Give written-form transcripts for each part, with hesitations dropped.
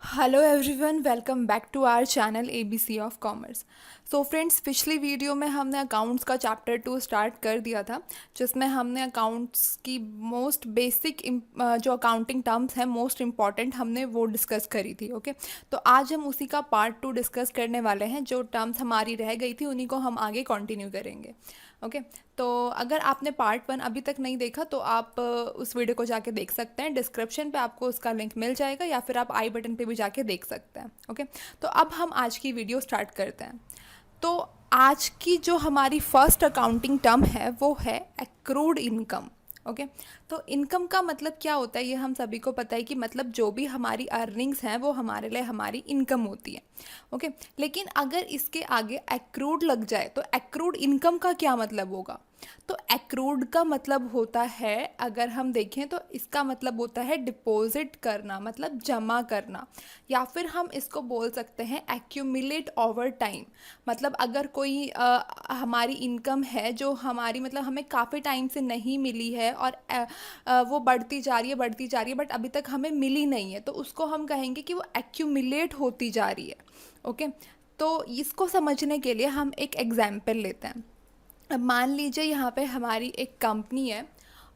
Hello everyone, welcome back to our channel ABC of commerce. So friends, पिछली video में हमने accounts का chapter 2 start कर दिया था, जिसमें हमने अकाउंट्स की मोस्ट बेसिक जो अकाउंटिंग टर्म्स हैं, मोस्ट इम्पॉर्टेंट, हमने वो डिस्कस करी थी। ओके, तो आज हम उसी का पार्ट 2 डिस्कस करने वाले हैं। जो टर्म्स हमारी रह गई थी उन्हीं को हम आगे कंटिन्यू करेंगे। ओके, तो अगर आपने पार्ट 1 अभी तक नहीं देखा तो आप उस वीडियो को जाके देख सकते हैं। डिस्क्रिप्शन पे आपको उसका लिंक मिल जाएगा, या फिर आप आई बटन पे भी जाके देख सकते हैं। ओके, तो अब हम आज की वीडियो स्टार्ट करते हैं। तो आज की जो हमारी फर्स्ट अकाउंटिंग टर्म है वो है एक्रूड इनकम। ओके, तो इनकम का मतलब क्या होता है ये हम सभी को पता है कि मतलब जो भी हमारी अर्निंग्स हैं वो हमारे लिए हमारी इनकम होती है। ओके, लेकिन अगर इसके आगे एक्रूड लग जाए तो एक्रूड इनकम का क्या मतलब होगा? तो एक्रूड का मतलब होता है, अगर हम देखें तो इसका मतलब होता है डिपॉजिट करना, मतलब जमा करना, या फिर हम इसको बोल सकते हैं एक्यूमुलेट ओवर टाइम। मतलब अगर कोई हमारी इनकम है जो हमारी मतलब हमें काफ़ी टाइम से नहीं मिली है और वो बढ़ती जा रही है बढ़ती जा रही है, बट अभी तक हमें मिली नहीं है, तो उसको हम कहेंगे कि वो एक्यूमुलेट होती जा रही है। ओके, तो इसको समझने के लिए हम एक एग्जाम्पल लेते हैं। अब मान लीजिए यहाँ पे हमारी एक कंपनी है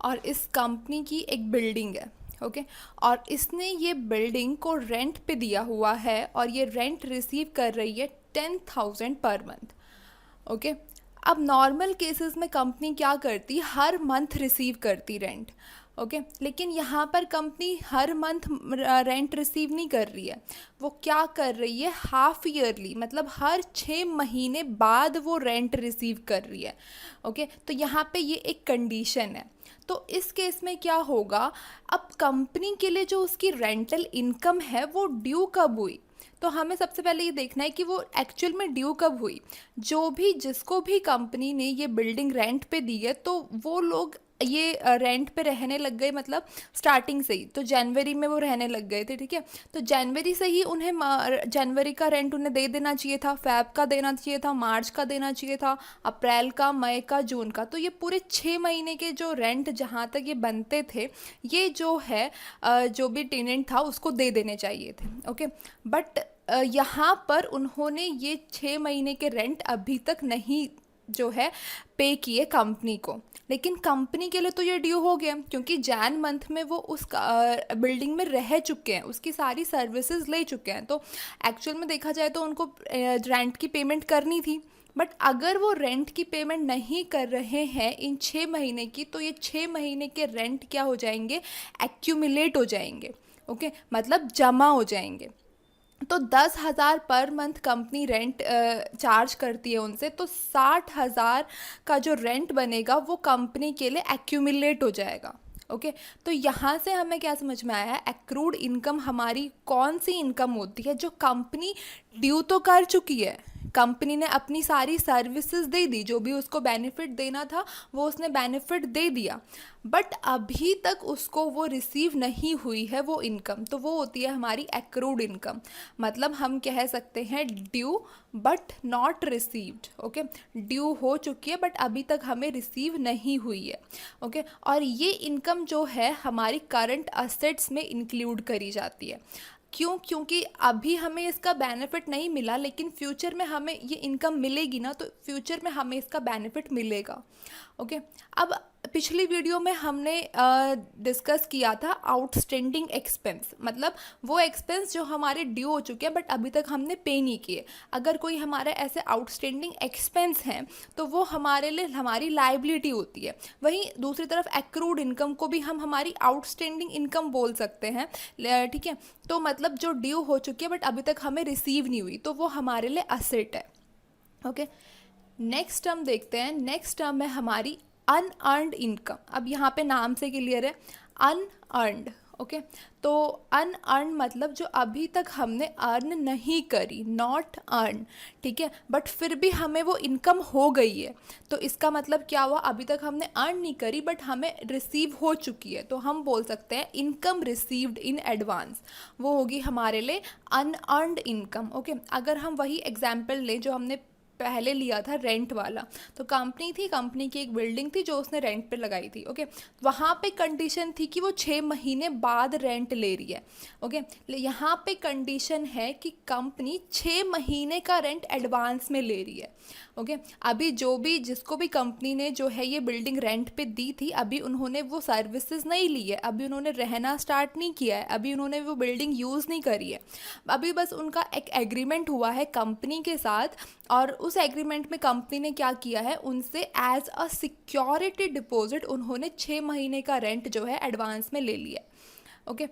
और इस कंपनी की एक बिल्डिंग है। ओके, और इसने ये बिल्डिंग को रेंट पे दिया हुआ है और ये रेंट रिसीव कर रही है 10,000 पर मंथ। ओके, अब नॉर्मल केसेस में कंपनी क्या करती, हर मंथ रिसीव करती रेंट। ओके, लेकिन यहाँ पर कंपनी हर मंथ रेंट रिसीव नहीं कर रही है, वो क्या कर रही है, हाफ ईयरली, मतलब हर 6 महीने बाद वो रेंट रिसीव कर रही है। ओके, तो यहाँ पे ये एक कंडीशन है। तो इस केस में क्या होगा, अब कंपनी के लिए जो उसकी रेंटल इनकम है वो ड्यू कब हुई? तो हमें सबसे पहले ये देखना है कि वो एक्चुअल में ड्यू कब हुई। जो भी जिसको भी कंपनी ने ये बिल्डिंग रेंट पे दी है, तो वो लोग ये रेंट पे रहने लग गए, मतलब स्टार्टिंग से ही। तो जनवरी में वो रहने लग गए थे, ठीक है। तो जनवरी से ही उन्हें जनवरी का रेंट उन्हें दे देना चाहिए था, फेब का देना चाहिए था, मार्च का देना चाहिए था, अप्रैल का, मई का, जून का। तो ये पूरे 6 महीने के जो रेंट जहाँ तक ये बनते थे, ये जो है जो भी टेनेंट था उसको दे देने चाहिए थे। ओके, बट यहाँ पर उन्होंने ये 6 महीने के रेंट अभी तक नहीं जो है पे किए कंपनी को। लेकिन कंपनी के लिए तो ये ड्यू हो गया, क्योंकि जैन मंथ में वो उस बिल्डिंग में रह चुके हैं, उसकी सारी सर्विसेज ले चुके हैं। तो एक्चुअल में देखा जाए तो उनको रेंट की पेमेंट करनी थी। बट अगर वो रेंट की पेमेंट नहीं कर रहे हैं इन 6 महीने की, तो ये 6 महीने के रेंट क्या हो जाएंगे, एक्यूमुलेट हो जाएंगे। ओके, मतलब जमा हो जाएंगे। तो 10,000 per month company rent charge करती है उनसे, तो 60,000 का जो रेंट बनेगा वो कंपनी के लिए एक्यूमुलेट हो जाएगा। ओके, तो यहाँ से हमें क्या समझ में आया है, एक्रूड इनकम हमारी कौन सी इनकम होती है जो कंपनी ड्यू तो कर चुकी है, कंपनी ने अपनी सारी सर्विसेज दे दी, जो भी उसको बेनिफिट देना था वो उसने बेनिफिट दे दिया, बट अभी तक उसको वो रिसीव नहीं हुई है वो इनकम, तो वो होती है हमारी एक्रूड इनकम। मतलब हम कह सकते हैं due but not received. Okay, due हो चुकी है बट अभी तक हमें रिसीव नहीं हुई है। ओके, और ये इनकम जो है हमारी करंट असेट्स में इंक्लूड करी जाती है। क्यों? क्योंकि अभी हमें इसका बेनिफिट नहीं मिला, लेकिन फ्यूचर में हमें ये इनकम मिलेगी ना, तो फ्यूचर में हमें इसका बेनिफिट मिलेगा। ओके, अब पिछली वीडियो में हमने डिस्कस किया था आउटस्टैंडिंग एक्सपेंस, मतलब वो एक्सपेंस जो हमारे ड्यू हो चुके हैं बट अभी तक हमने पे नहीं किए। अगर कोई हमारे ऐसे आउटस्टैंडिंग एक्सपेंस हैं तो वो हमारे लिए हमारी लाइबिलिटी होती है। वहीं दूसरी तरफ एक्रूड इनकम को भी हम हमारी आउटस्टैंडिंग इनकम बोल सकते हैं, ठीक है। तो मतलब जो ड्यू हो चुकी है बट अभी तक हमें रिसीव नहीं हुई, तो वो हमारे लिए असेट है। ओके, नेक्स्ट टर्म देखते हैं। नेक्स्ट टर्म है हमारी अनअर्नड इनकम। अब यहाँ पे नाम से क्लियर है, अनअर्नड। ओके, तो अनअर्न मतलब जो अभी तक हमने अर्न नहीं करी, नॉट अर्न, ठीक है, बट फिर भी हमें वो इनकम हो गई है। तो इसका मतलब क्या हुआ, अभी तक हमने अर्न नहीं करी बट हमें रिसीव हो चुकी है, तो हम बोल सकते हैं इनकम रिसीव्ड इन एडवांस। वो होगी हमारे लिए अनअर्नड इनकम। ओके, अगर हम वही एग्जाम्पल लें जो हमने पहले लिया था रेंट वाला, तो कंपनी की एक बिल्डिंग थी जो उसने रेंट पे लगाई थी। ओके, वहाँ पे कंडीशन थी कि वो 6 महीने बाद रेंट ले रही है। ओके, यहाँ पे कंडीशन है कि कंपनी 6 महीने का रेंट एडवांस में ले रही है। ओके, अभी जो भी जिसको भी कंपनी ने जो है ये बिल्डिंग रेंट पे दी थी, अभी उन्होंने वो सर्विसेज नहीं ली है, अभी उन्होंने रहना स्टार्ट नहीं किया है, अभी उन्होंने वो बिल्डिंग यूज़ नहीं करी है। अभी बस उनका एक एग्रीमेंट हुआ है कंपनी के साथ, और उस एग्रीमेंट में कंपनी ने क्या किया है, उनसे एज अ सिक्योरिटी डिपॉजिट उन्होंने 6 महीने का रेंट जो है एडवांस में ले लिया। ओके,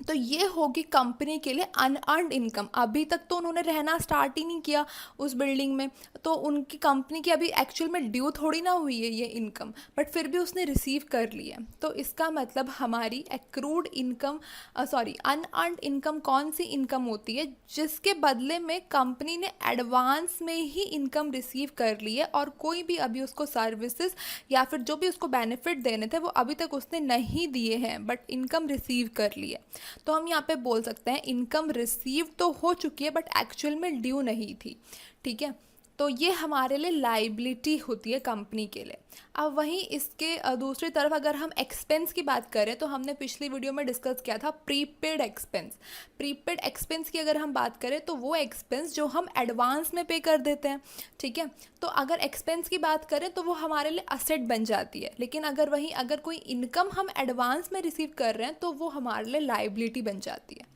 तो ये होगी कंपनी के लिए अनअर्न्ड इनकम। अभी तक तो उन्होंने रहना स्टार्ट ही नहीं किया उस बिल्डिंग में, तो उनकी कंपनी की अभी एक्चुअल में ड्यू थोड़ी ना हुई है ये इनकम, बट फिर भी उसने रिसीव कर ली है। तो इसका मतलब हमारी accrued income, sorry, unearned income कौन सी इनकम होती है, जिसके बदले में कंपनी ने एडवांस में ही इनकम रिसीव कर ली है, और कोई भी अभी उसको सर्विसेज या फिर जो भी उसको बेनिफिट देने थे वो अभी तक उसने नहीं दिए हैं, बट इनकम रिसीव कर ली है। तो हम यहाँ पे बोल सकते हैं इनकम रिसीव तो हो चुकी है, बट एक्चुअल में ड्यू नहीं थी। ठीक है, तो ये हमारे लिए लाइबिलिटी होती है कंपनी के लिए। अब वहीं इसके दूसरी तरफ अगर हम एक्सपेंस की बात करें, तो हमने पिछली वीडियो में डिस्कस किया था प्रीपेड एक्सपेंस। प्रीपेड एक्सपेंस की अगर हम बात करें तो वो एक्सपेंस जो हम एडवांस में पे कर देते हैं। ठीक है, तो अगर एक्सपेंस की बात करें तो वो हमारे लिए असेट बन जाती है, लेकिन अगर कोई इनकम हम एडवांस में रिसीव कर रहे हैं तो वो हमारे लिए लाइबिलिटी बन जाती है।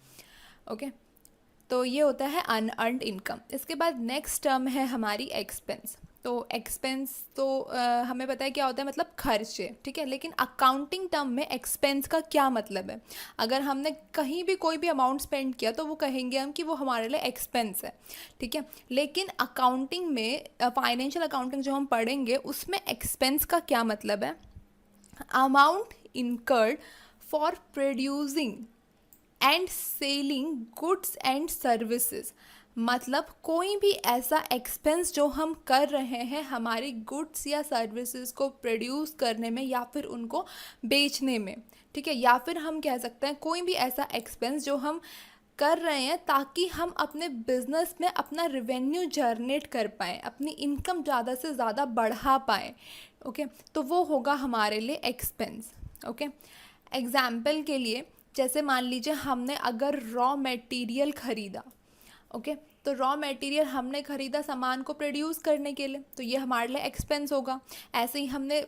ओके, तो ये होता है अनअर्न्ड इनकम। इसके बाद नेक्स्ट टर्म है हमारी एक्सपेंस। तो एक्सपेंस तो हमें पता है क्या होता है, मतलब खर्चे। ठीक है, लेकिन अकाउंटिंग टर्म में एक्सपेंस का क्या मतलब है, अगर हमने कहीं भी कोई भी अमाउंट स्पेंड किया तो वो कहेंगे हम कि वो हमारे लिए एक्सपेंस है। ठीक है, लेकिन अकाउंटिंग में, फाइनेंशियल अकाउंटिंग जो हम पढ़ेंगे उसमें एक्सपेंस का क्या मतलब है, amount incurred for producing and selling goods and services. मतलब कोई भी ऐसा एक्सपेंस जो हम कर रहे हैं हमारी गुड्स या सर्विसेज को प्रोड्यूस करने में या फिर उनको बेचने में। ठीक है, या फिर हम कह सकते हैं कोई भी ऐसा एक्सपेंस जो हम कर रहे हैं ताकि हम अपने बिजनेस में अपना रेवेन्यू जनरेट कर पाएँ, अपनी इनकम ज़्यादा से ज़्यादा बढ़ा पाएँ। ओके, तो वो होगा हमारे लिए एक्सपेंस। ओके, एग्जाम्पल के लिए जैसे मान लीजिए हमने अगर रॉ मटेरियल ख़रीदा। ओके, तो रॉ मटेरियल हमने ख़रीदा सामान को प्रोड्यूस करने के लिए, तो ये हमारे लिए एक्सपेंस होगा। ऐसे ही हमने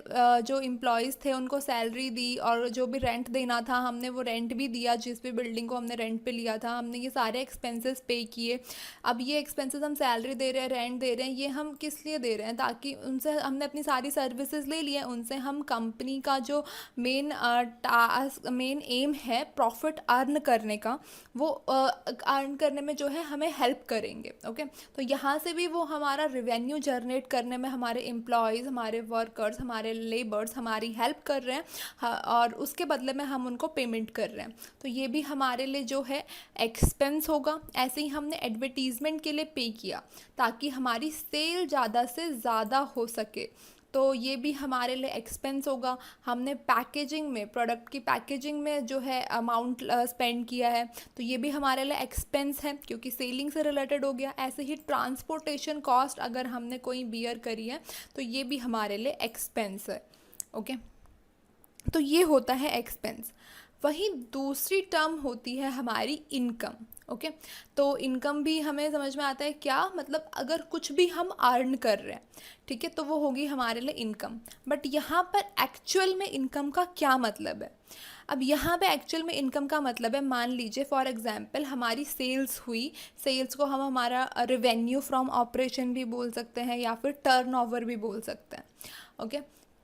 जो एम्प्लॉयज़ थे उनको सैलरी दी, और जो भी रेंट देना था हमने वो रेंट भी दिया, जिस भी बिल्डिंग को हमने रेंट पे लिया था हमने ये सारे एक्सपेंसेस पे किए। अब ये एक्सपेंसेस हम सैलरी दे रहे हैं, रेंट दे रहे हैं, ये हम किस लिए दे रहे हैं, ताकि उनसे हमने अपनी सारी सर्विसेज ले ली है, उनसे हम कंपनी का जो मेन एम है प्रॉफिट अर्न करने का, वो अर्न करने में जो है हमें हेल्प करेंगे। ओके, तो यहाँ से भी वो हमारा रेवेन्यू जनरेट करने में हमारे एम्प्लॉयज़, हमारे वर्कर्स, हमारे लेबर्स हमारी हेल्प कर रहे हैं, और उसके बदले में हम उनको पेमेंट कर रहे हैं, तो ये भी हमारे लिए जो है एक्सपेंस होगा। ऐसे ही हमने एडवर्टीज़मेंट के लिए पे किया ताकि हमारी सेल ज़्यादा से ज़्यादा हो सके, तो ये भी हमारे लिए एक्सपेंस होगा। हमने पैकेजिंग में, प्रोडक्ट की पैकेजिंग में जो है अमाउंट स्पेंड किया है, तो ये भी हमारे लिए एक्सपेंस है क्योंकि सेलिंग से रिलेटेड हो गया। ऐसे ही ट्रांसपोर्टेशन कॉस्ट अगर हमने कोई बियर करी है तो ये भी हमारे लिए एक्सपेंस है। ओके, तो ये होता है एक्सपेंस। वहीं दूसरी टर्म होती है हमारी इनकम। ओके, तो इनकम भी हमें समझ में आता है क्या, मतलब अगर कुछ भी हम अर्न कर रहे हैं, ठीक है, तो वो होगी हमारे लिए इनकम। बट यहाँ पर एक्चुअल में इनकम का क्या मतलब है, अब यहाँ पे एक्चुअल में इनकम का मतलब है, मान लीजिए फॉर एग्जांपल हमारी सेल्स हुई, सेल्स को हम हमारा रेवेन्यू फ्रॉम ऑपरेशन भी बोल सकते हैं या फिर टर्नओवर भी बोल सकते हैं। ओके,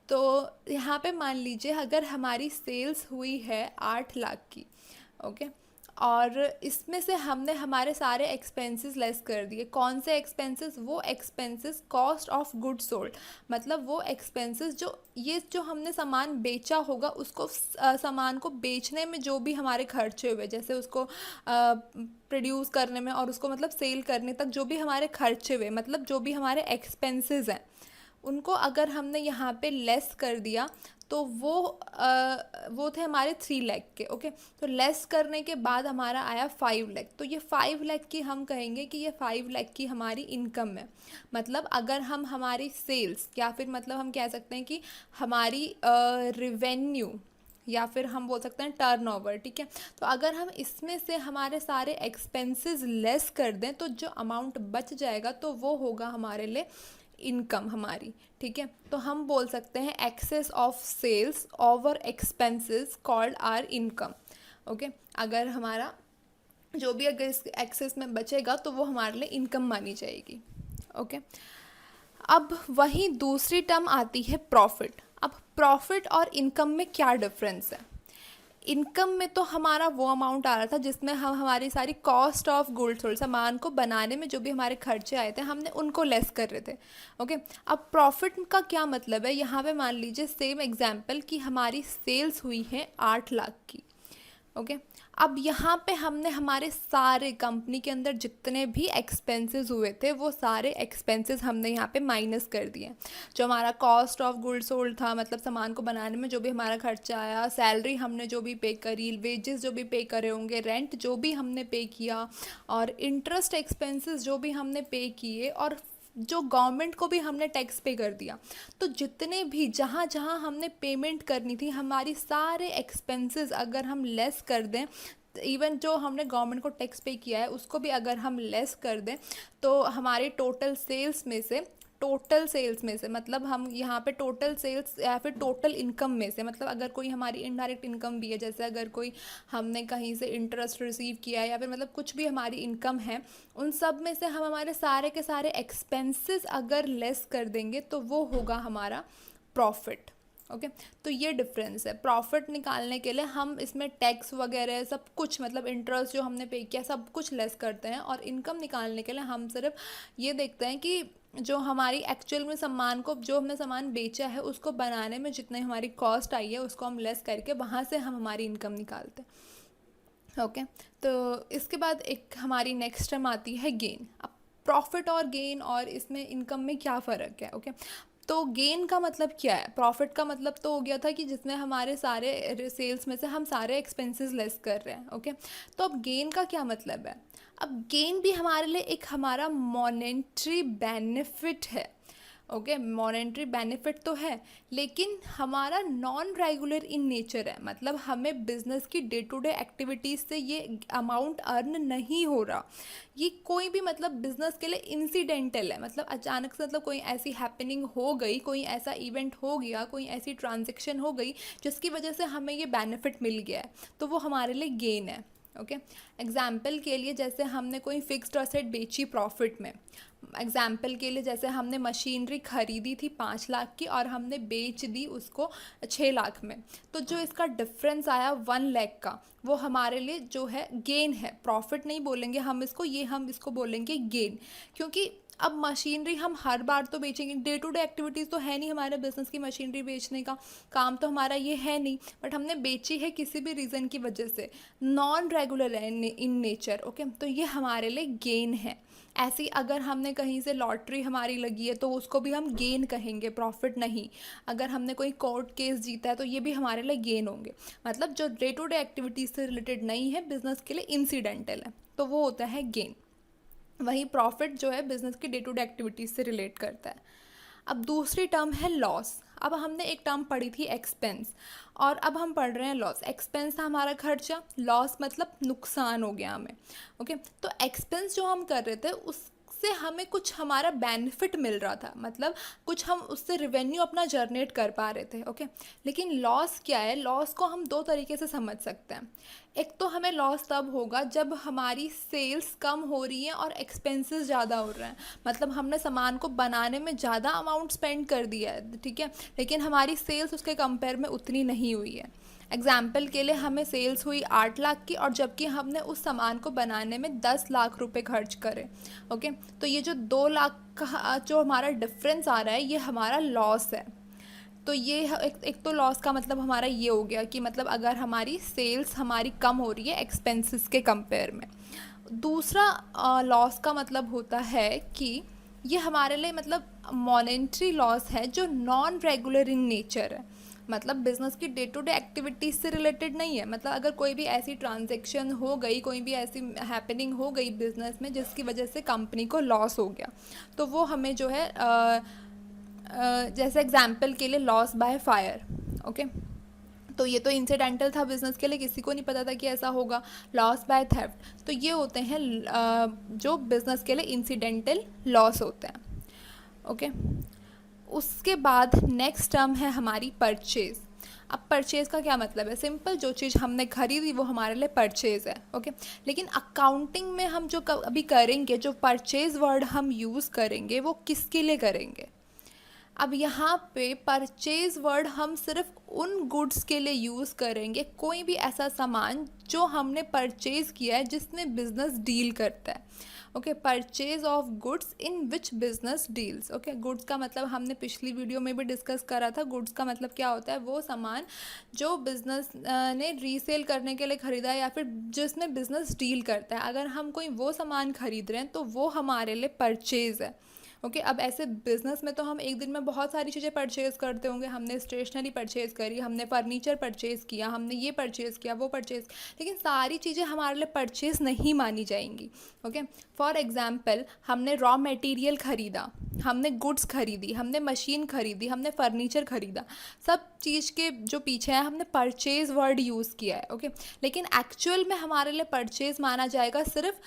तो यहाँ पे मान लीजिए अगर हमारी सेल्स हुई है 8 लाख की। ओके, और इसमें से हमने हमारे सारे एक्सपेंसेस लेस कर दिए। कौन से एक्सपेंसेस, वो expenses cost of goods sold, मतलब वो एक्सपेंसेस जो हमने सामान बेचा होगा, उसको सामान को बेचने में जो भी हमारे खर्चे हुए, जैसे उसको प्रोड्यूस करने में और उसको मतलब सेल करने तक जो भी हमारे खर्चे हुए, मतलब जो भी हमारे एक्सपेंसेस हैं उनको अगर हमने यहाँ पे लेस कर दिया तो वो थे हमारे 3 लाख के। ओके, तो लेस करने के बाद हमारा आया 5 लाख। तो ये 5 लाख की हम कहेंगे कि ये 5 लाख की हमारी इनकम है। मतलब अगर हम हमारी सेल्स या फिर मतलब हम कह सकते हैं कि हमारी रिवेन्यू या फिर हम बोल सकते हैं टर्नओवर, ठीक है। तो अगर हम इसमें से हमारे सारे एक्सपेंसेस लेस कर दें तो जो अमाउंट बच जाएगा तो वो होगा हमारे लिए इनकम हमारी, ठीक है। तो हम बोल सकते हैं excess of sales over expenses called our income. Okay, अगर हमारा जो भी अगर इस एक्सेस में बचेगा तो वो हमारे लिए इनकम मानी जाएगी। ओके, अब वही दूसरी टर्म आती है प्रॉफिट। अब प्रॉफिट और इनकम में क्या डिफरेंस है? इनकम में तो हमारा वो अमाउंट आ रहा था जिसमें हम हमारी सारी कॉस्ट ऑफ गुड्स सोल्ड, सामान को बनाने में जो भी हमारे खर्चे आए थे हमने उनको लेस कर रहे थे। ओके, अब प्रॉफिट का क्या मतलब है? यहाँ पे मान लीजिए सेम एग्जांपल कि हमारी सेल्स हुई है 8 लाख की। ओके, अब यहाँ पे हमने हमारे सारे कंपनी के अंदर जितने भी एक्सपेंसेस हुए थे वो सारे एक्सपेंसेस हमने यहाँ पे माइनस कर दिए। जो हमारा कॉस्ट ऑफ गुड्स सोल्ड था, मतलब सामान को बनाने में जो भी हमारा खर्चा आया, सैलरी हमने जो भी पे करी, वेजेस जो भी पे करे होंगे, रेंट जो भी हमने पे किया, और इंटरेस्ट एक्सपेंसेस जो भी हमने पे किए, और जो गवर्नमेंट को भी हमने टैक्स पे कर दिया। तो जितने भी जहाँ जहाँ हमने पेमेंट करनी थी, हमारी सारे एक्सपेंसेस अगर हम लेस कर दें, इवन जो हमने गवर्नमेंट को टैक्स पे किया है उसको भी अगर हम लेस कर दें, तो हमारे टोटल सेल्स में से मतलब हम यहाँ पे टोटल सेल्स या फिर टोटल इनकम में से, मतलब अगर कोई हमारी इनडायरेक्ट इनकम भी है, जैसे अगर कोई हमने कहीं से इंटरेस्ट रिसीव किया है या फिर मतलब कुछ भी हमारी इनकम है, उन सब में से हम हमारे सारे के सारे एक्सपेंसेस अगर लेस कर देंगे तो वो होगा हमारा प्रॉफिट। ओके, तो ये डिफरेंस है। प्रॉफिट निकालने के लिए हम इसमें टैक्स वगैरह सब कुछ, मतलब इंटरेस्ट जो हमने पे किया सब कुछ लेस करते हैं, और इनकम निकालने के लिए हम सिर्फ ये देखते हैं कि जो हमारी एक्चुअल में जो हमने सामान बेचा है उसको बनाने में जितनी हमारी कॉस्ट आई है उसको हम लेस करके वहाँ से हम हमारी इनकम निकालते हैं। ओके, तो इसके बाद एक हमारी नेक्स्ट टर्म आती है गेन। अब प्रॉफिट और गेन और इसमें इनकम में क्या फ़र्क है? ओके, तो गेन का मतलब क्या है? प्रॉफिट का मतलब तो हो गया था कि जिसमें हमारे सारे सेल्स में से हम सारे एक्सपेंसेस लेस कर रहे हैं। ओके, तो अब गेन का क्या मतलब है? अब गेन भी हमारे लिए एक हमारा मॉनेटरी बेनिफिट है। ओके, मॉनेटरी बेनिफिट तो है, लेकिन हमारा नॉन रेगुलर इन नेचर है। मतलब हमें बिजनेस की डे टू डे एक्टिविटीज़ से ये अमाउंट अर्न नहीं हो रहा। ये कोई भी मतलब बिजनेस के लिए इंसिडेंटल है, मतलब अचानक से मतलब कोई ऐसी हैपनिंग हो गई, कोई ऐसा इवेंट हो गया, कोई ऐसी ट्रांजेक्शन हो गई जिसकी वजह से हमें ये बेनिफिट मिल गया है, तो वो हमारे लिए गेन है। ओके, एग्जाम्पल के लिए जैसे हमने कोई फिक्स्ड असेट बेची प्रॉफिट में, एग्जाम्पल के लिए जैसे हमने मशीनरी खरीदी थी 5 लाख की और हमने बेच दी उसको 6 लाख में, तो जो इसका डिफरेंस आया 1 लाख का, वो हमारे लिए जो है गेन है। प्रॉफिट नहीं बोलेंगे हम इसको बोलेंगे गेन, क्योंकि अब मशीनरी हम हर बार तो बेचेंगे, डे टू डे एक्टिविटीज़ तो है नहीं हमारे बिजनेस की, मशीनरी बेचने का काम तो हमारा ये है नहीं, बट हमने बेची है किसी भी रीज़न की वजह से, नॉन रेगुलर है इन नेचर। ओके, तो ये हमारे लिए गेन है। ऐसी अगर हमने कहीं से लॉटरी हमारी लगी है तो उसको भी हम गेन कहेंगे, प्रॉफिट नहीं। अगर हमने कोई कोर्ट केस जीता है तो ये भी हमारे लिए गेन होंगे। मतलब जो डे टू डे एक्टिविटीज़ से रिलेटेड नहीं है, बिजनेस के लिए इंसिडेंटल है, तो वो होता है गेन। वही प्रॉफिट जो है बिजनेस की डे टू डे एक्टिविटीज़ से रिलेट करता है। अब दूसरी टर्म है लॉस। अब हमने एक टर्म पढ़ी थी एक्सपेंस, और अब हम पढ़ रहे हैं लॉस। एक्सपेंस था हमारा खर्चा, लॉस मतलब नुकसान हो गया हमें। ओके, तो एक्सपेंस जो हम कर रहे थे उससे हमें कुछ हमारा बेनिफिट मिल रहा था, मतलब कुछ हम उससे रिवेन्यू अपना जनरेट कर पा रहे थे। ओके, लेकिन लॉस क्या है? लॉस को हम 2 तरीके से समझ सकते हैं। एक तो हमें लॉस तब होगा जब हमारी सेल्स कम हो रही हैं और एक्सपेंसेस ज़्यादा हो रहे हैं, मतलब हमने सामान को बनाने में ज़्यादा अमाउंट स्पेंड कर दिया है, ठीक है, लेकिन हमारी सेल्स उसके कंपेयर में उतनी नहीं हुई है। एग्जाम्पल के लिए हमें सेल्स हुई 8 लाख की, और जबकि हमने उस सामान को बनाने में 10 लाख रुपए खर्च करे। ओके, तो ये जो 2 लाख का जो हमारा डिफरेंस आ रहा है ये हमारा लॉस है। तो ये एक तो लॉस का मतलब हमारा ये हो गया कि मतलब अगर हमारी सेल्स हमारी कम हो रही है एक्सपेंसेस के कंपेयर में। दूसरा लॉस का मतलब होता है कि ये हमारे लिए मतलब मॉनेटरी लॉस है जो नॉन रेगुलर इन नेचर है, मतलब बिजनेस की डे टू डे एक्टिविटीज से रिलेटेड नहीं है। मतलब अगर कोई भी ऐसी ट्रांजैक्शन हो गई, कोई भी ऐसी हैपनिंग हो गई बिजनेस में जिसकी वजह से कंपनी को लॉस हो गया, तो वो हमें जो है जैसे एग्जांपल के लिए लॉस बाय फायर। ओके, तो ये तो इंसिडेंटल था बिजनेस के लिए, किसी को नहीं पता था कि ऐसा होगा। लॉस बाय थेफ्ट, तो ये होते हैं जो बिजनेस के लिए इंसिडेंटल लॉस होते हैं। ओके, उसके बाद नेक्स्ट टर्म है हमारी परचेज। अब परचेज का क्या मतलब है? सिंपल, जो चीज़ हमने खरीदी वो हमारे लिए परचेज है। ओके, लेकिन अकाउंटिंग में हम जो अभी करेंगे, जो परचेज वर्ड हम यूज़ करेंगे वो किसके लिए करेंगे? अब यहाँ पे परचेज वर्ड हम सिर्फ उन गुड्स के लिए यूज़ करेंगे, कोई भी ऐसा सामान जो हमने परचेज किया है जिसमें बिजनेस डील करता है। Okay, purchase of goods in which business deals. Okay, goods का मतलब हमने पिछली वीडियो में भी डिस्कस करा था। गुड्स का मतलब क्या होता है? वो सामान जो बिजनेस ने रीसेल करने के लिए ख़रीदा है या फिर जिसमें बिजनेस डील करता है। अगर हम कोई वो सामान खरीद रहे हैं तो वो हमारे लिए परचेज है। ओके, अब ऐसे बिजनेस में तो हम एक दिन में बहुत सारी चीज़ें परचेज़ करते होंगे। हमने स्टेशनरी परचेज़ करी, हमने फर्नीचर परचेज़ किया, हमने ये परचेज़ किया, वो परचेज़, लेकिन सारी चीज़ें हमारे लिए परचेज़ नहीं मानी जाएंगी। ओके, फॉर एग्जांपल हमने रॉ मटेरियल ख़रीदा, हमने गुड्स खरीदी, हमने मशीन खरीदी, हमने फर्नीचर खरीदा, सब चीज़ के जो पीछे है हमने परचेज़ वर्ड यूज़ किया है। ओके, लेकिन एक्चुअल में हमारे लिए परचेज़ माना जाएगा सिर्फ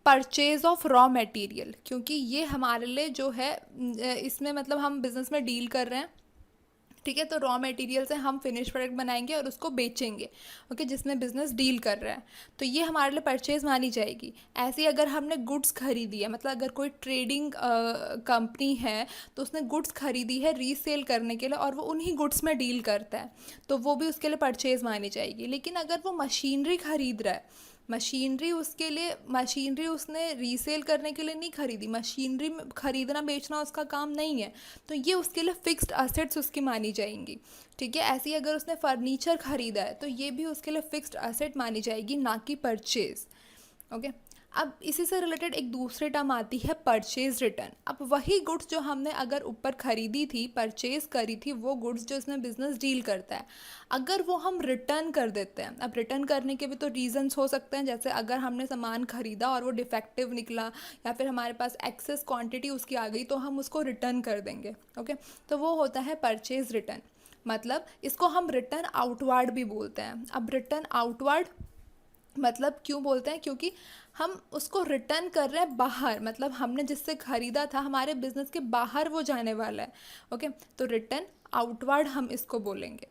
परचेज ऑफ रॉ मटेरियल, क्योंकि ये हमारे लिए जो है इसमें मतलब हम बिजनेस में डील कर रहे हैं। ठीक है, तो रॉ मटेरियल से हम फिनिश प्रोडक्ट बनाएंगे और उसको बेचेंगे। ओके, जिसमें बिजनेस डील कर रहा है, तो ये हमारे लिए परचेज मानी जाएगी। ऐसे ही अगर हमने गुड्स खरीदी है, मतलब अगर कोई ट्रेडिंग कंपनी है तो उसने गुड्स खरीदी है रीसेल करने के लिए और वो उन्हीं गुड्स में डील करता है, तो वो भी उसके लिए परचेज मानी जाएगी। लेकिन अगर वो मशीनरी खरीद रहा है, मशीनरी उसने रीसेल करने के लिए नहीं खरीदी, मशीनरी खरीदना बेचना उसका काम नहीं है, तो ये उसके लिए फिक्स्ड असेट्स उसकी मानी जाएंगी। ठीक है, ऐसे ही अगर उसने फर्नीचर खरीदा है तो ये भी उसके लिए फिक्स्ड असेट मानी जाएगी, ना कि परचेज। ओके, अब इसी से रिलेटेड एक दूसरी टर्म आती है परचेज रिटर्न। अब वही गुड्स जो हमने अगर ऊपर खरीदी थी, परचेज करी थी, वो गुड्स जो इसमें बिजनेस डील करता है, अगर वो हम रिटर्न कर देते हैं। अब रिटर्न करने के भी तो रीजंस हो सकते हैं, जैसे अगर हमने सामान खरीदा और वो डिफेक्टिव निकला या फिर हमारे पास एक्सेस क्वांटिटी उसकी आ गई, तो हम उसको रिटर्न कर देंगे। ओके, तो वो होता है परचेज रिटर्न। मतलब इसको हम रिटर्न आउटवर्ड भी बोलते हैं। अब रिटर्न आउटवर्ड मतलब क्यों बोलते हैं? क्योंकि हम उसको रिटर्न कर रहे हैं बाहर, मतलब हमने जिससे ख़रीदा था हमारे बिजनेस के बाहर वो जाने वाला है। ओके, तो रिटर्न आउटवर्ड हम इसको बोलेंगे।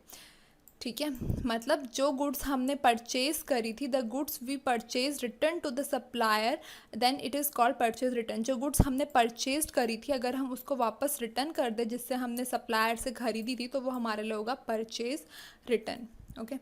ठीक है, मतलब जो गुड्स हमने परचेज करी थी, the goods we purchase return to the supplier, then it is called purchase return. जो गुड्स हमने परचेज करी थी अगर हम उसको वापस रिटर्न कर दें जिससे हमने सप्लायर से खरीदी थी, तो वो हमारे लिए होगा परचेज रिटर्न। ओके,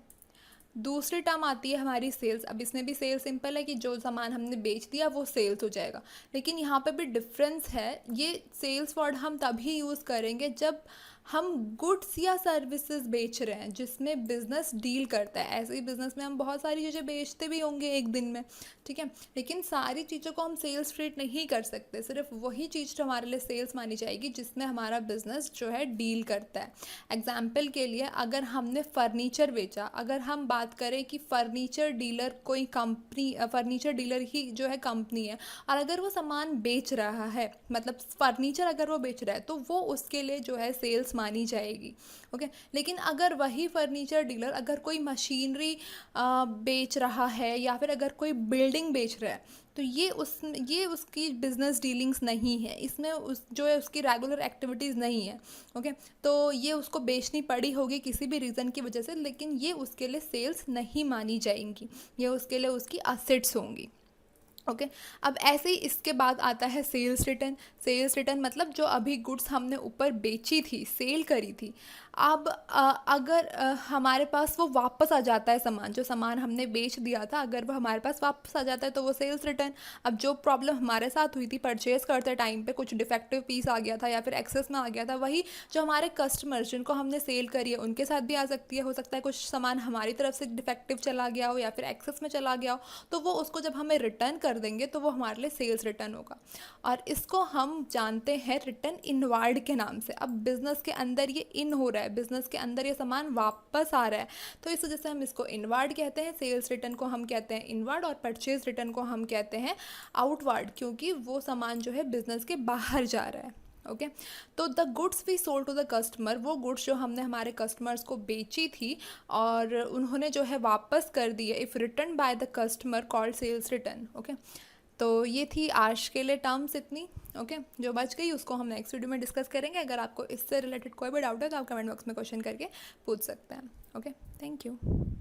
दूसरी टर्म आती है हमारी सेल्स। अब इसमें भी सेल्स सिंपल है कि जो सामान हमने बेच दिया वो सेल्स हो जाएगा, लेकिन यहाँ पे भी डिफरेंस है। ये सेल्स वर्ड हम तभी यूज़ करेंगे जब हम गुड्स या सर्विसेज बेच रहे हैं जिसमें बिजनेस डील करता है। ऐसे ही बिजनेस में हम बहुत सारी चीज़ें बेचते भी होंगे एक दिन में, ठीक है, लेकिन सारी चीज़ों को हम सेल्स ट्रीट नहीं कर सकते। सिर्फ वही चीज़ जो हमारे लिए सेल्स मानी जाएगी जिसमें हमारा बिजनेस जो है डील करता है। एग्जाम्पल के लिए अगर हमने फर्नीचर बेचा, अगर हम बात करें कि फर्नीचर डीलर कोई कंपनी, फर्नीचर डीलर ही जो है कंपनी है, और अगर वो सामान बेच रहा है, मतलब फर्नीचर अगर वो बेच रहा है, तो वो उसके लिए जो है सेल्स मानी जाएगी। ओके, लेकिन अगर वही फर्नीचर डीलर अगर कोई मशीनरी बेच रहा है या फिर अगर कोई बिल्डिंग बेच रहा है, तो ये उसकी बिजनेस डीलिंग्स नहीं है, इसमें उस जो है उसकी रेगुलर एक्टिविटीज़ नहीं है। ओके, तो ये उसको बेचनी पड़ी होगी किसी भी रीज़न की वजह से, लेकिन ये उसके लिए सेल्स नहीं मानी जाएंगी, ये उसके लिए उसकी असेट्स होंगी। ओके, अब ऐसे ही इसके बाद आता है सेल्स रिटर्न। सेल्स रिटर्न मतलब जो अभी गुड्स हमने ऊपर बेची थी, सेल करी थी, अब अगर हमारे पास वो वापस आ जाता है सामान, जो सामान हमने बेच दिया था अगर वो हमारे पास वापस आ जाता है तो वो सेल्स रिटर्न। अब जो प्रॉब्लम हमारे साथ हुई थी परचेज करते टाइम पे, कुछ डिफेक्टिव पीस आ गया था या फिर एक्सेस में आ गया था, वही जो हमारे कस्टमर्स जिनको हमने सेल करी है उनके साथ भी आ सकती है। हो सकता है कुछ सामान हमारी तरफ से डिफेक्टिव चला गया हो या फिर एक्सेस में चला गया हो, तो वो उसको जब हमें रिटर्न कर देंगे तो वो हमारे लिए सेल्स रिटर्न होगा। और इसको हम जानते हैं रिटर्न इनवार्ड के नाम से। अब बिजनेस के अंदर ये इन हो रहा है, बिजनेस के अंदर ये सामान वापस आ रहा है, तो इस वजह से हम इसको इनवार्ड कहते हैं। सेल्स रिटर्न को हम कहते हैं इनवार्ड और परचेज रिटर्न को हम कहते हैं आउटवार्ड, क्योंकि वो सामान जो है बिजनेस के बाहर जा रहा है। ओके तो the goods we sold to the customer, वो गुड्स जो हमने हमारे कस्टमर्स को बेची थी और उन्होंने जो है वापस कर दी है, if return by the customer called sales return. Okay तो ये थी आज के लिए टर्म्स इतनी। ओके जो बच गई उसको हम नेक्स्ट वीडियो में डिस्कस करेंगे। अगर आपको इससे रिलेटेड कोई भी डाउट है तो आप कमेंट बॉक्स में क्वेश्चन करके पूछ सकते हैं। Okay thank you.